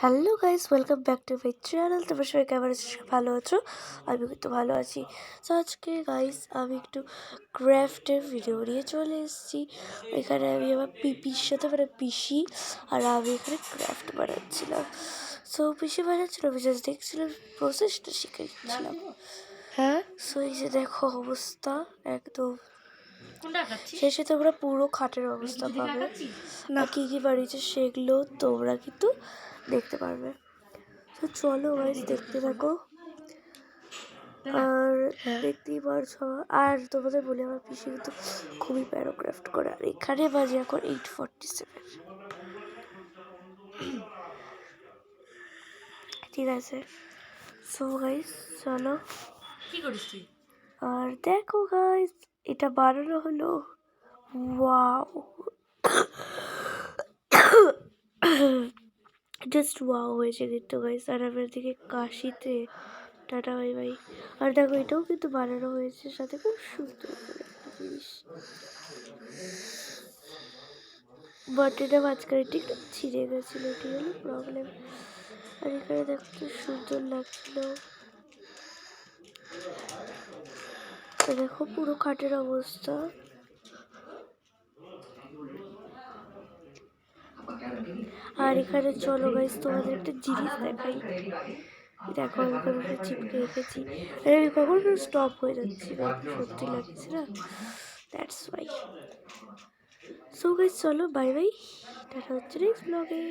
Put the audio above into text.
Hello guys, welcome back to my channel. তোমার সবাই কেমন আছো? ভালো আছো? আমি কিন্তু ভালো আছি। তো আজকে গাইস আমি একটু ক্রাফটের ভিডিও নিয়ে চলে এসেছি। এখানে আমি আমার পিপির সাথে পিসি আর আমি এখানে ক্রাফট বানাচ্ছিলাম। সো পিসি বানাচ্ছিল, আমি জাস্ট দেখছিলাম, প্রসেসটা শিখে দিচ্ছিলাম। হ্যাঁ, সো এই যে দেখো অবস্থা একদম শেষে তোমরা পুরো খাটের অবস্থা পাবে না, কি কি বাড়িয়েছে সেগুলো তোমরা কিন্তু দেখতে পারবে। তো চলো গাইস দেখতে থাকো। আর দেখতেই পারছো, আর তোমাদের বলি আমার পিসি কিন্তু খুবই প্যারাগ্রাফট করে। আর এখানে বাজে এখন 8:47। ঠিক আছে, সো গাইস চলো কি করিস তুই? আর দেখো গাইস এটা বানানো হলো। ওয়াও, জাস্ট ওয়াও হয়েছে কিন্তু গাইস। আর আমার দিকে কাশিতে টাটা বাই বাই। আর দেখো এটাও কিন্তু বানানো হয়েছে সাথে খুব সুন্দর করে একটা জিনিস, বাট এটা মাঝখানে ঠিক ছিঁড়ে গেছিলো, এটি হলো প্রবলেম। আর এখানে দেখো কি সুন্দর লাগছিল। দেখো পুরো খাটের অবস্থা। আর এখানে চলো গাইস তোমাদের একটা জিনিস দেখাই। দেখো আমি কোনোটা চিপকে রেখেছি, আর আমি কখনো স্টপ হয়ে যাচ্ছি না, সত্যি লাগছে না, দ্যাটস ওয়াই। সো গাইস চলো বাই বাই, দেখা হচ্ছে নেক্সট ব্লগে।